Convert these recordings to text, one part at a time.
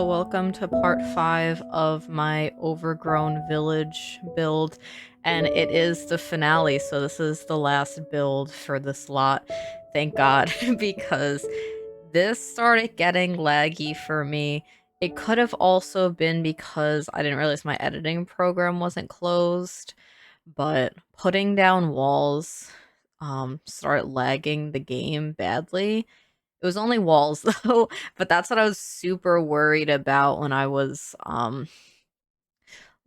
welcome to part 5 of my Overgrown village build, and it is the finale, so this is the last build for this lot, thank god, because this started getting laggy for me. It could have also been because I didn't realize my editing program wasn't closed, but putting down walls started lagging the game badly. It was only walls though, but that's what I was super worried about when I was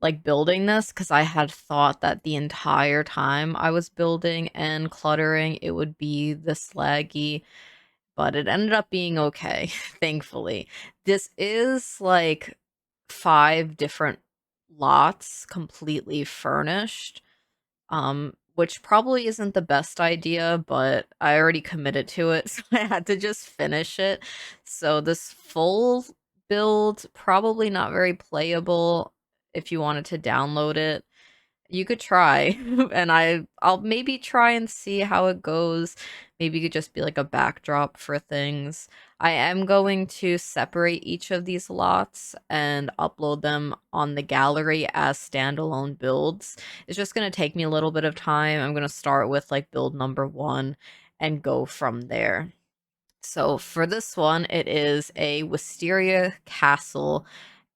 like building this, because I had thought that the entire time I was building and cluttering it would be this laggy, but it ended up being okay, thankfully. This is like 5 different lots completely furnished. Which probably isn't the best idea, but I already committed to it, so I had to just finish it. So this full build, probably not very playable if you wanted to download it. You could try, and I'll maybe try and see how it goes. Maybe it could just be like a backdrop for things. I am going to separate each of these lots and upload them on the gallery as standalone builds. It's just going to take me a little bit of time. I'm going to start with like build number 1 and go from there. So for this one, it is a Wisteria castle,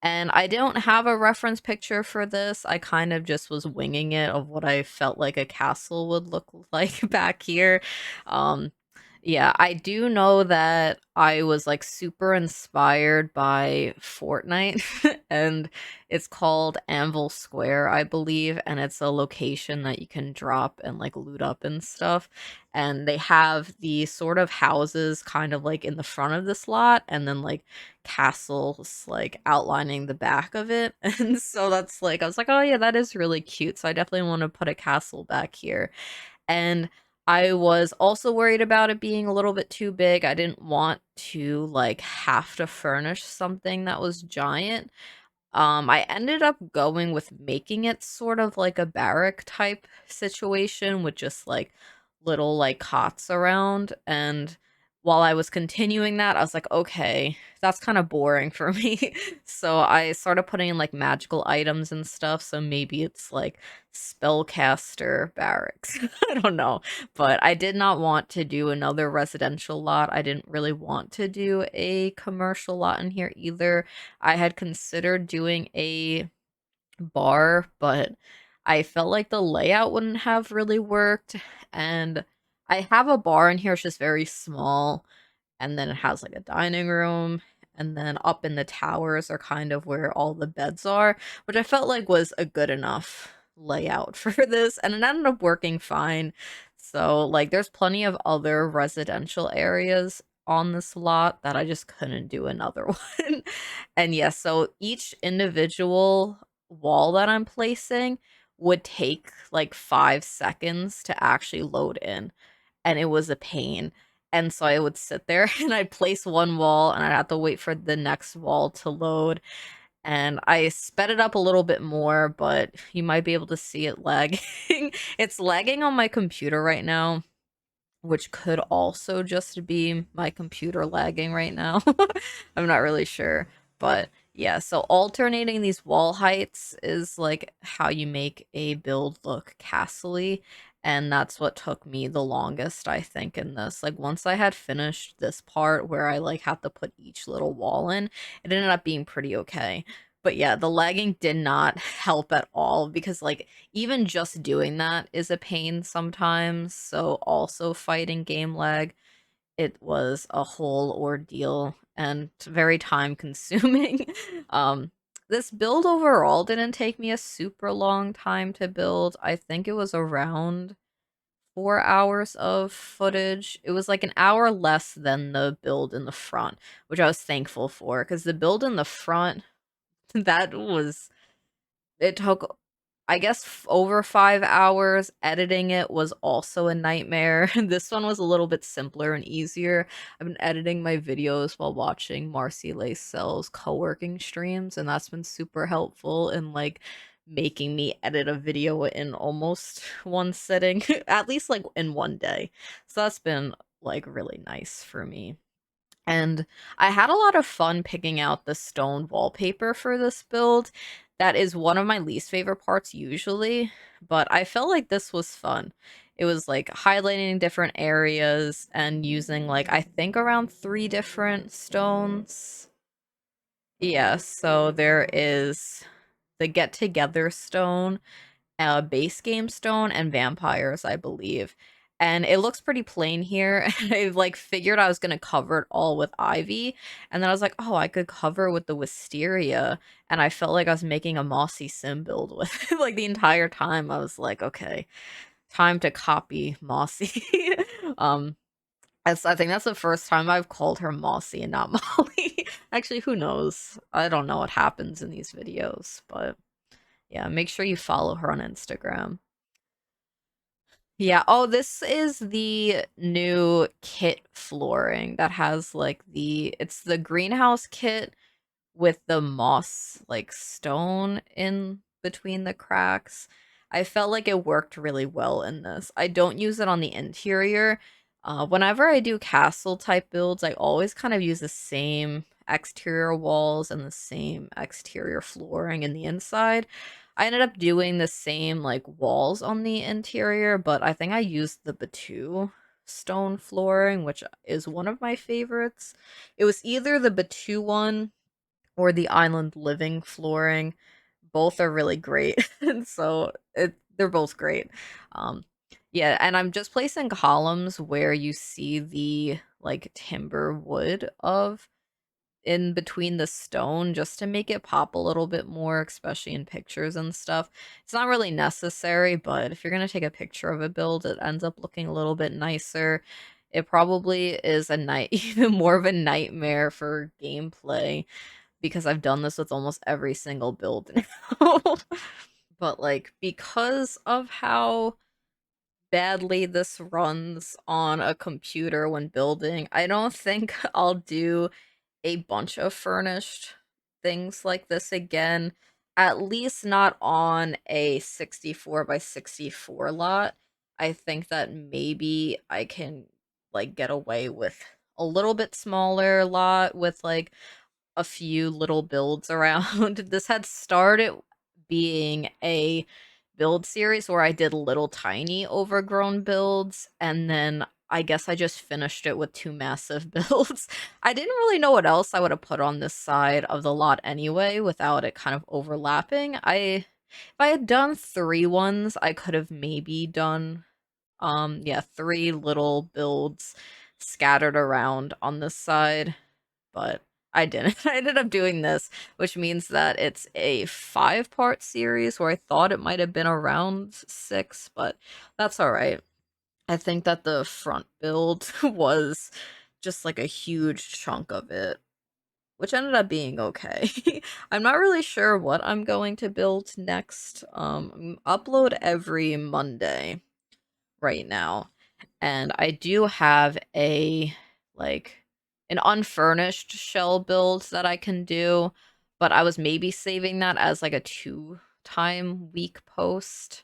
and I don't have a reference picture for this. I kind of just was winging it of what I felt like a castle would look like back here. Um, yeah, I do know that I was like super inspired by Fortnite, and it's called Anvil Square, I believe, and it's a location that you can drop and like loot up and stuff. And they have the sort of houses kind of like in the front of this lot, and then like castles like outlining the back of it. And so that's like, I was like, oh yeah, that is really cute. So I definitely want to put a castle back here. And I was also worried about it being a little bit too big. I didn't want to like have to furnish something that was giant. I ended up going with making it sort of like a barrack type situation with just like little like cots around. And while I was continuing that, I was like, okay, that's kind of boring for me. So I started putting in like magical items and stuff. So maybe it's like spellcaster barracks. I don't know. But I did not want to do another residential lot. I didn't really want to do a commercial lot in here either. I had considered doing a bar, but I felt like the layout wouldn't have really worked. And I have a bar in here, it's just very small. And then it has like a dining room. And then up in the towers are kind of where all the beds are, which I felt like was a good enough layout for this. And it ended up working fine. So, like, there's plenty of other residential areas on this lot that I just couldn't do another one. And yeah, so each individual wall that I'm placing would take like 5 seconds to actually load in, and it was a pain. And so I would sit there and I'd place one wall and I'd have to wait for the next wall to load. And I sped it up a little bit more, but you might be able to see it lagging. It's lagging on my computer right now, which could also just be my computer lagging right now. I'm not really sure. But yeah, so alternating these wall heights is like how you make a build look castle-y. And that's what took me the longest, I think, in this. Like, once I had finished this part where I like have to put each little wall in, it ended up being pretty okay. But yeah, the lagging did not help at all, because like even just doing that is a pain sometimes. So also fighting game lag, it was a whole ordeal and very time consuming. This build overall didn't take me a super long time to build. I think it was around 4 hours of footage. It was like an hour less than the build in the front, which I was thankful for, because the build in the front, that was, it took, I guess, over 5 hours. Editing it was also a nightmare. This one was a little bit simpler and easier. I've been editing my videos while watching Marcy Lacell's co-working streams, and that's been super helpful in like making me edit a video in almost one sitting, at least like in one day. So that's been like really nice for me. And I had a lot of fun picking out the stone wallpaper for this build. That is one of my least favorite parts usually, but I felt like this was fun. It was like highlighting different areas and using like I think around 3 different stones. Yeah, so there is the get together stone, base game stone, and vampires, I believe. And it looks pretty plain here. I like figured I was gonna cover it all with ivy, and then I was like, oh, I could cover with the wisteria, and I felt like I was making a mossy sim build with it. Like the entire time. I was like, okay, time to copy Mossy. um, I think that's the first time I've called her Mossy and not Molly. Actually, who knows? I don't know what happens in these videos, but yeah, make sure you follow her on Instagram. Yeah. Oh, this is the new kit flooring that has like it's the greenhouse kit with the moss like stone in between the cracks. I felt like it worked really well in this. I don't use it on the interior. Whenever I do castle type builds, I always kind of use the same exterior walls and the same exterior flooring in the inside. I ended up doing the same like walls on the interior, but I think I used the Batu stone flooring, which is one of my favorites. It was either the Batu one or the island living flooring. Both are really great. And so they're both great. Um yeah, and I'm just placing columns where you see the like timber wood of in between the stone just to make it pop a little bit more, especially in pictures and stuff. It's not really necessary, but if you're going to take a picture of a build, it ends up looking a little bit nicer. It probably is a night even more of a nightmare for gameplay because I've done this with almost every single build now. But like because of how badly this runs on a computer when building, I don't think I'll do a bunch of furnished things like this again. At least not on a 64 by 64 lot. I think that maybe I can like get away with a little bit smaller lot with like a few little builds around. This had started being a build series where I did little tiny overgrown builds, and then I guess I just finished it with 2 massive builds. I didn't really know what else I would have put on this side of the lot anyway without it kind of overlapping. If I had done 3 ones, I could have maybe done yeah, 3 little builds scattered around on this side, but I didn't. I ended up doing this, which means that it's a 5-part series where I thought it might have been around 6, but that's all right. I think that the front build was just like a huge chunk of it, which ended up being okay. I'm not really sure what I'm going to build next. Upload every Monday right now. And I do have like an unfurnished shell build that I can do, but I was maybe saving that as like a 2-time week post.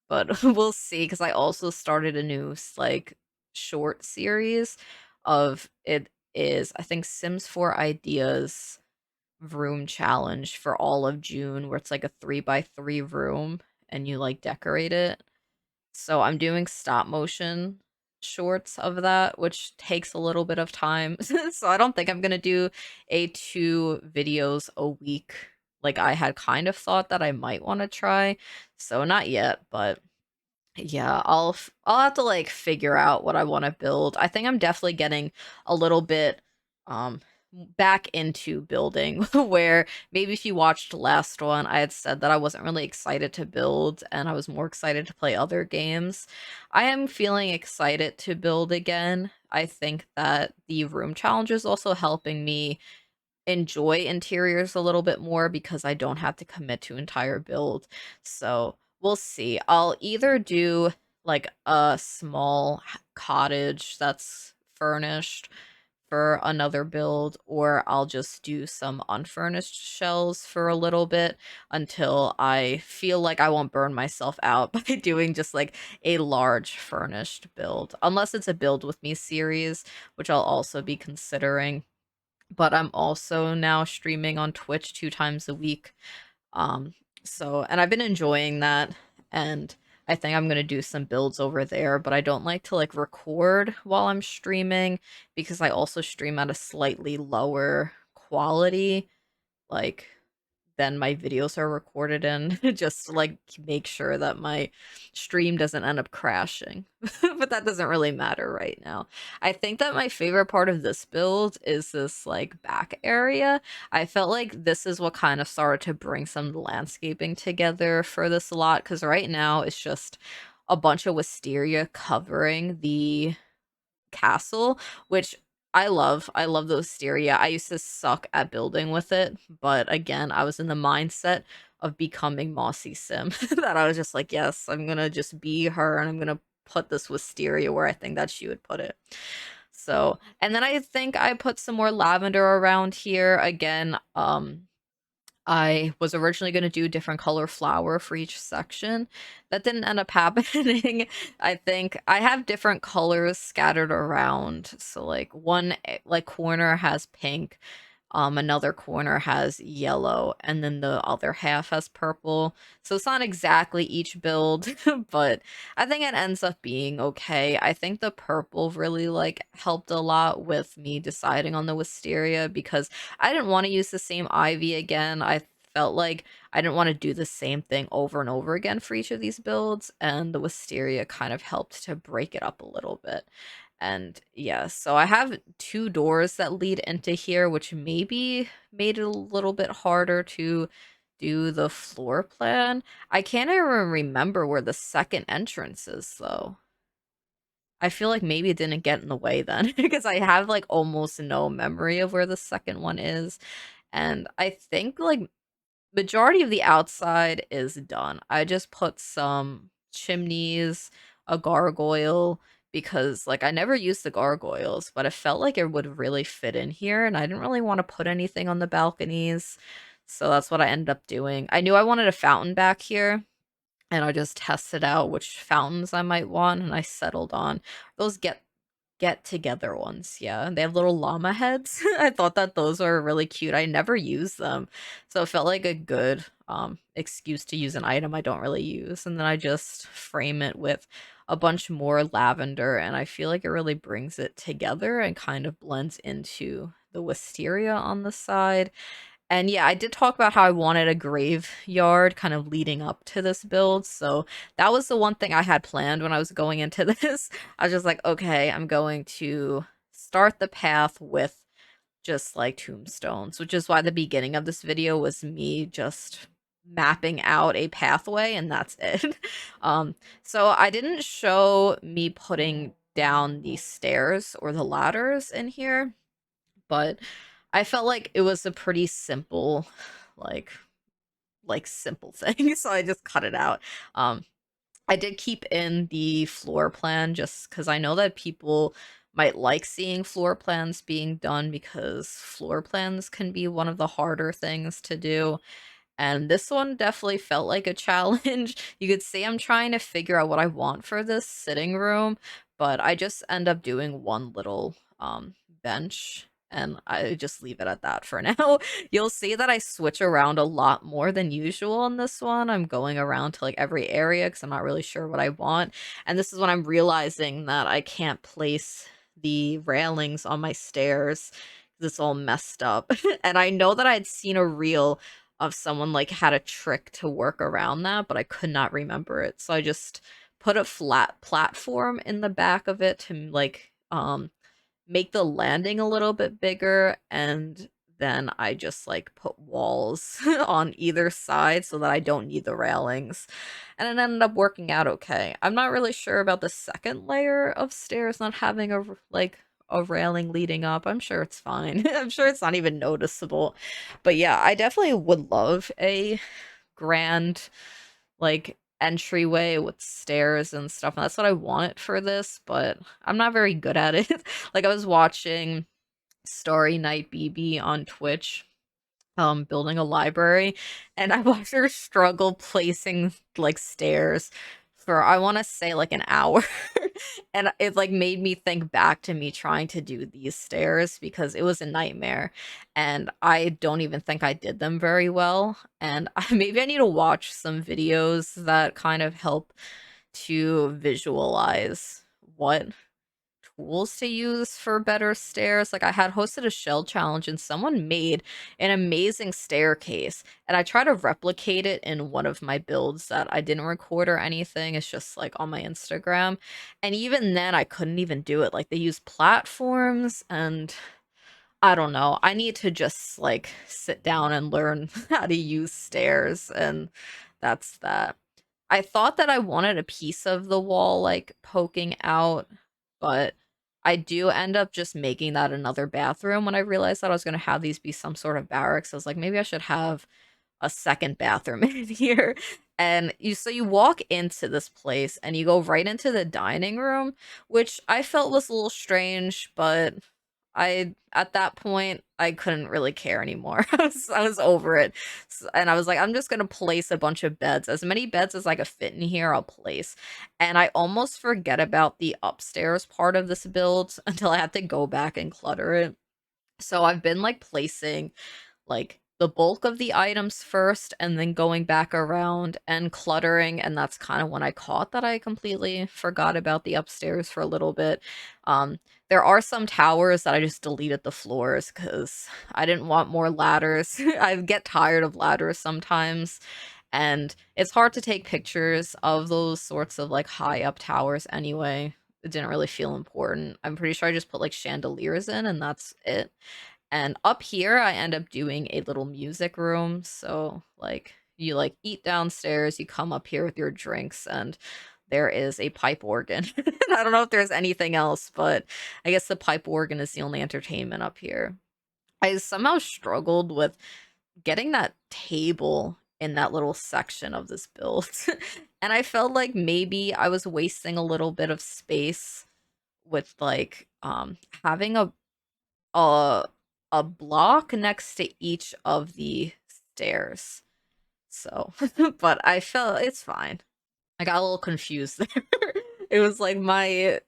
But we'll see because I also started a new like short series of it is I think Sims 4 Ideas room challenge for all of June where it's like a 3 by 3 room and you like decorate it. So I'm doing stop motion shorts of that, which takes a little bit of time. So I don't think I'm gonna do a 2 videos a week like I had kind of thought that I might want to try. So not yet, but yeah, I'll have to like figure out what I want to build. I think I'm definitely getting a little bit um back into building where maybe if you watched the last one, I had said that I wasn't really excited to build and I was more excited to play other games. I am feeling excited to build again. I think that the room challenge is also helping me enjoy interiors a little bit more because I don't have to commit to entire build. So we'll see. I'll either do like a small cottage that's furnished for another build, or I'll just do some unfurnished shells for a little bit until I feel like I won't burn myself out by doing just like a large furnished build. Unless it's a build with me series, which I'll also be considering. But I'm also now streaming on Twitch 2 times a week. Um, and I've been enjoying that, and I think I'm gonna do some builds over there, but I don't like to like record while I'm streaming because I also stream at a slightly lower quality. Like then my videos are recorded in just to like make sure that my stream doesn't end up crashing. But that doesn't really matter right now. I think that my favorite part of this build is this like back area. I felt like this is what kind of started to bring some landscaping together for this lot, because right now it's just a bunch of wisteria covering the castle, which I love. I love the wisteria. I used to suck at building with it, but again, I was in the mindset of becoming Mossy Sim that I was just like, yes, I'm gonna just be her and I'm gonna put this wisteria where I think that she would put it. So, and then I think I put some more lavender around here. Again, I was originally going to do a different color flower for each section. That didn't end up happening. I think I have different colors scattered around. So like one like corner has pink, another corner has yellow, and then the other half has purple. So it's not exactly each build, but I think it ends up being okay. I think the purple really like helped a lot with me deciding on the wisteria because I didn't want to use the same ivy again. I felt like I didn't want to do the same thing over and over again for each of these builds, and the wisteria kind of helped to break it up a little bit. And yeah, so I have 2 doors that lead into here, which maybe made it a little bit harder to do the floor plan. I can't even remember where the second entrance is, though. I feel like maybe it didn't get in the way then, because I have like almost no memory of where the second one is. And I think like majority of the outside is done. I just put some chimneys, a gargoyle, because like I never used the gargoyles, but it felt like it would really fit in here, and I didn't really want to put anything on the balconies. So that's what I ended up doing. I knew I wanted a fountain back here, and I just tested out which fountains I might want, and I settled on those get together ones. Yeah, they have little llama heads. I thought that those were really cute. I never use them, so it felt like a good excuse to use an item I don't really use, and then I just frame it with a bunch more lavender, and I feel like it really brings it together and kind of blends into the wisteria on the side. And yeah, I did talk about how I wanted a graveyard kind of leading up to this build. So that was the one thing I had planned when I was going into this. I was just like, okay, I'm going to start the path with just like tombstones, which is why the beginning of this video was me just mapping out a pathway, and that's it. So I didn't show me putting down the stairs or the ladders in here, but I felt like it was a pretty simple, like simple thing, so I just cut it out. Um, I did keep in the floor plan just because I know that people might like seeing floor plans being done because floor plans can be one of the harder things to do. And this one definitely felt like a challenge. You could see I'm trying to figure out what I want for this sitting room, but I just end up doing one little bench, and I just leave it at that for now. You'll see that I switch around a lot more than usual in this one. I'm going around to like every area because I'm not really sure what I want. And this is when I'm realizing that I can't place the railings on my stairs. It's all messed up. And I know that I'd seen a reel of someone like had a trick to work around that, but I could not remember it. So I just put a flat platform in the back of it to like make the landing a little bit bigger, and then I just like put walls on either side so that I don't need the railings. And it ended up working out okay. I'm not really sure about the second layer of stairs not having like a railing leading up. I'm sure it's fine. I'm sure it's not even noticeable. But yeah, I definitely would love a grand like entryway with stairs and stuff. And that's what I wanted for this, but I'm not very good at it. Like I was watching Starry Night BB on Twitch, building a library, and I watched her struggle placing like stairs for I want to say like an hour. And it like made me think back to me trying to do these stairs because it was a nightmare and I don't even think I did them very well. And maybe I need to watch some videos that kind of help to visualize what tools to use for better stairs. Like I had hosted a shell challenge and someone made an amazing staircase and I try to replicate it in one of my builds that I didn't record or anything. It's just like on my Instagram. And even then I couldn't even do it. Like they use platforms and I don't know. I need to just like sit down and learn how to use stairs and that's that. I thought that I wanted a piece of the wall, like, poking out, but I do end up just making that another bathroom when I realized that I was gonna have these be some sort of barracks. I was like, "Maybe I should have a second bathroom in here." And you walk into this place and you go right into the dining room, which I felt was a little strange, but I at that point I couldn't really care anymore. I was over it. And I was like, I'm just gonna place a bunch of beds. As many beds as I could fit in here, I'll place. And I almost forget about the upstairs part of this build until I had to go back and clutter it. So I've been like placing like the bulk of the items first and then going back around and cluttering, and that's kind of when I caught that I completely forgot about the upstairs for a little bit. There are some towers that I just deleted the floors because I didn't want more ladders. I get tired of ladders sometimes, and it's hard to take pictures of those sorts of like high up towers anyway. It didn't really feel important. I'm pretty sure I just put like chandeliers in and that's it. And up here, I end up doing a little music room. So, like, you like eat downstairs, you come up here with your drinks, and there is a pipe organ. I don't know if there's anything else, but I guess the pipe organ is the only entertainment up here. I somehow struggled with getting that table in that little section of this build. And I felt like maybe I was wasting a little bit of space with like having a a block next to each of the stairs. So, but I felt it's fine. I got a little confused there. It was like my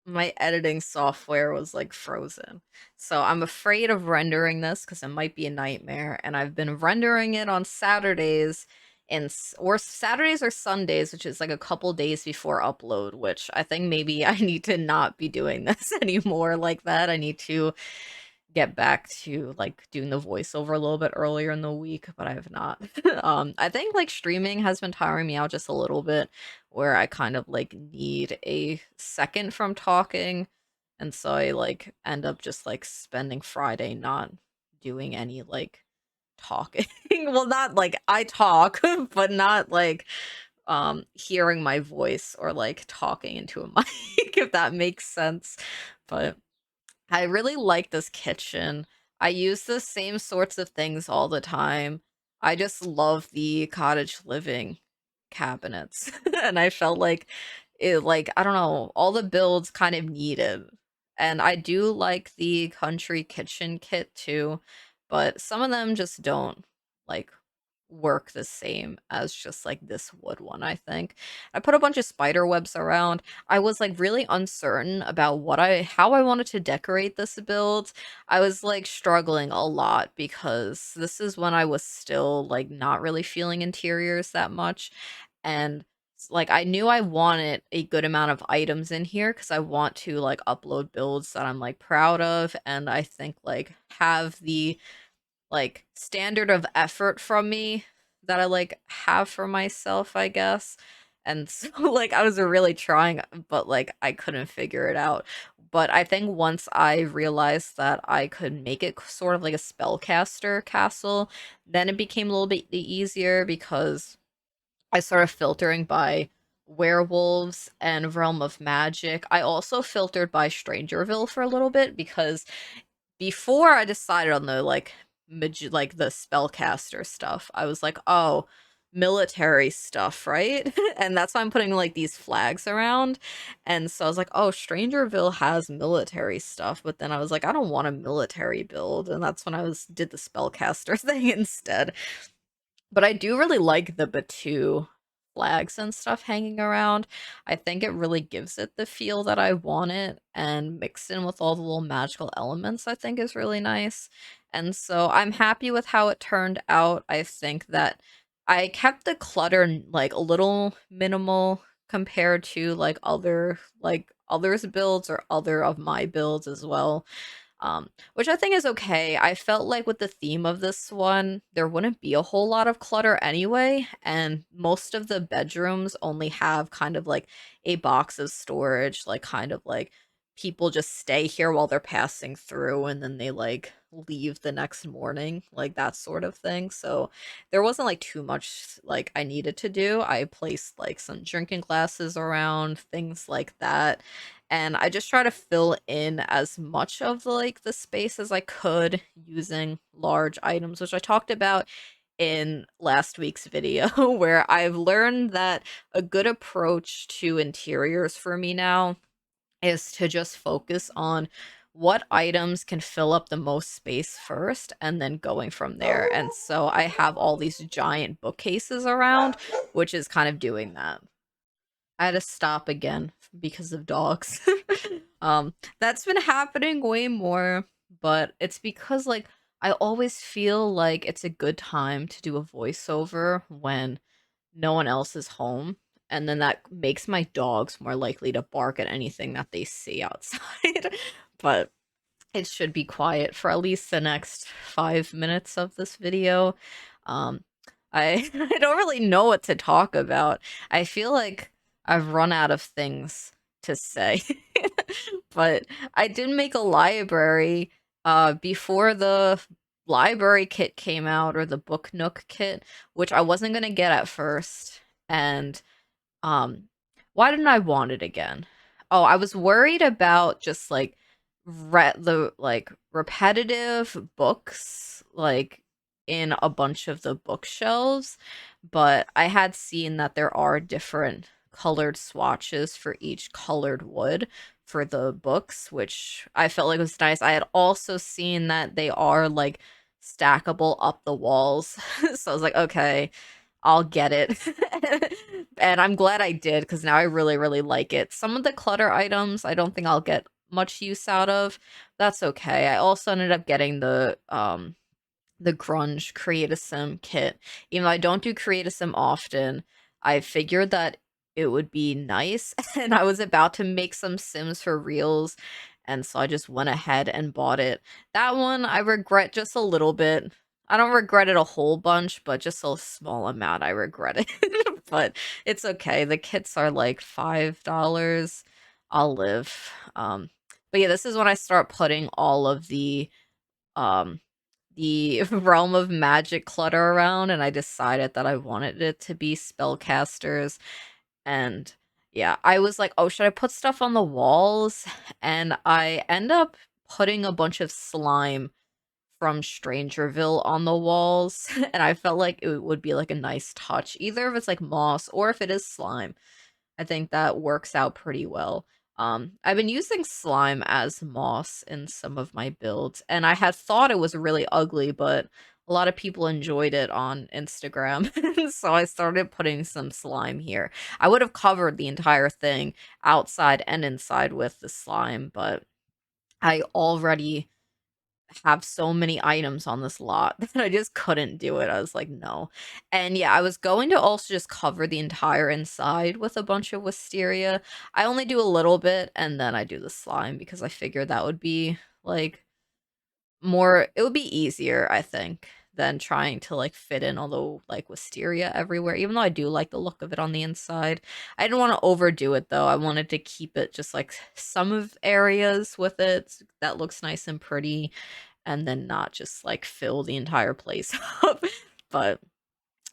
editing software was like frozen. So I'm afraid of rendering this because it might be a nightmare. And I've been rendering it on Saturdays or Saturdays or Sundays, which is like a couple days before upload, which I think maybe I need to not be doing this anymore like that. I need to get back to like doing the voiceover a little bit earlier in the week, but I have not. I think like streaming has been tiring me out just a little bit where I kind of like need a second from talking. And so I like end up just like spending Friday not doing any like talking. Well, not like I talk, but not like hearing my voice or like talking into a mic, if that makes sense. But I really like this kitchen. I use the same sorts of things all the time. I just love the cottage living cabinets. And I felt like I don't know, all the builds kind of needed. And I do like the country kitchen kit too, but some of them just don't like work the same as just like this wood one, I think. I put a bunch of spider webs around. I was like really uncertain about how I wanted to decorate this build. I was like struggling a lot because this is when I was still like not really feeling interiors that much. And like I knew I wanted a good amount of items in here because I want to like upload builds that I'm like proud of and I think like have the like standard of effort from me that I like have for myself, I guess. And so like I was really trying, but like I couldn't figure it out. But I think once I realized that I could make it sort of like a spellcaster castle, then it became a little bit easier because I started filtering by werewolves and realm of magic. I also filtered by Strangerville for a little bit because before I decided on the like the spellcaster stuff, I was like, oh, military stuff, right? And that's why I'm putting like these flags around. And so I was like, oh, Strangerville has military stuff, but then I was like, I don't want a military build, and that's when I did the spellcaster thing instead. But I do really like the Batu flags and stuff hanging around. I think it really gives it the feel that I want it, and mixed in with all the little magical elements I think is really nice. And so I'm happy with how it turned out. I think that I kept the clutter like a little minimal compared to like others builds or other of my builds as well, which I think is okay. I felt like with the theme of this one, there wouldn't be a whole lot of clutter anyway, and most of the bedrooms only have kind of like a box of storage, like kind of like people just stay here while they're passing through and then they like leave the next morning, like that sort of thing. So there wasn't like too much like I needed to do. I placed like some drinking glasses around, things like that, and I just try to fill in as much of like the space as I could using large items, which I talked about in last week's video, where I've learned that a good approach to interiors for me now is to just focus on what items can fill up the most space first and then going from there. And so I have all these giant bookcases around, which is kind of doing that. I had to stop again because of dogs. That's been happening way more, but it's because like I always feel like it's a good time to do a voiceover when no one else is home, and then that makes my dogs more likely to bark at anything that they see outside. But it should be quiet for at least the next 5 minutes of this video. Um, I I don't really know what to talk about. I feel like I've run out of things to say. But I did make a library before the library kit came out, or the book nook kit, which I wasn't gonna get at first. And um, why didn't I want it again? Oh, I was worried about just like the like repetitive books like in a bunch of the bookshelves, but I had seen that there are different colored swatches for each colored wood for the books, which I felt like was nice. I had also seen that they are like stackable up the walls. So I was like, okay, I'll get it. And I'm glad I did, because now I really, really like it. Some of the clutter items I don't think I'll get much use out of. That's okay. I also ended up getting the grunge create a sim kit. Even though I don't do create a sim often, I figured that it would be nice, and I was about to make some sims for reels, and so I just went ahead and bought it. That one I regret just a little bit. I don't regret it a whole bunch, but just a small amount I regret it. But it's okay. The kits are like $5. I'll live. But yeah, this is when I start putting all of um the realm of magic clutter around, and I decided that I wanted it to be spellcasters. And yeah, I was like, oh, should I put stuff on the walls? And I end up putting a bunch of slime from Strangerville on the walls, and I felt like it would be like a nice touch, either if it's like moss or if it is slime. I think that works out pretty well. I've been using slime as moss in some of my builds, and I had thought it was really ugly, but a lot of people enjoyed it on Instagram, so I started putting some slime here. I would have covered the entire thing outside and inside with the slime, but I already have so many items on this lot that I just couldn't do it. I was like, no. And yeah, I was going to also just cover the entire inside with a bunch of wisteria. I only do a little bit, and then I do the slime because I figured that would be like it would be easier, I think, than trying to like fit in all the like wisteria everywhere, even though I do like the look of it on the inside. I didn't want to overdo it though. I wanted to keep it just like some of areas with it that looks nice and pretty, and then not just like fill the entire place up. But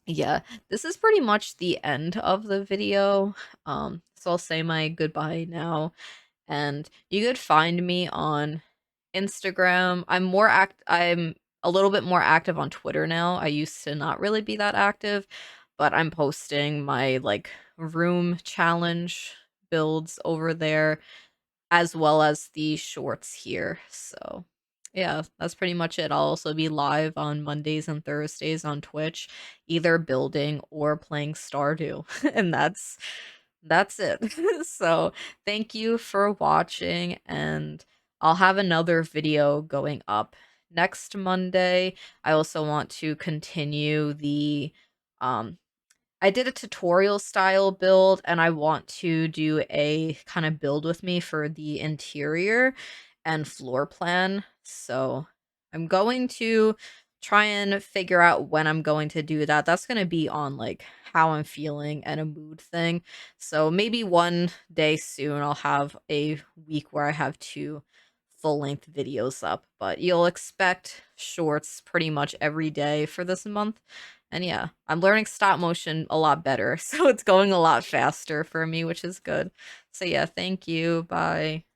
yeah, this is pretty much the end of the video. So I'll say my goodbye now, and you could find me on Instagram. I'm a little bit more active on Twitter now. I used to not really be that active, but I'm posting my like room challenge builds over there as well as the shorts here. So, yeah, that's pretty much it. I'll also be live on Mondays and Thursdays on Twitch, either building or playing Stardew. And that's it. So, thank you for watching, and I'll have another video going up next Monday. I also want to continue the um I did a tutorial style build, and I want to do a kind of build with me for the interior and floor plan. So I'm going to try and figure out when I'm going to do that. That's going to be on like how I'm feeling and a mood thing. So maybe one day soon I'll have a week where I have 2 full-length videos up, but you'll expect shorts pretty much every day for this month. And yeah, I'm learning stop motion a lot better, so it's going a lot faster for me, which is good. So yeah, thank you. Bye.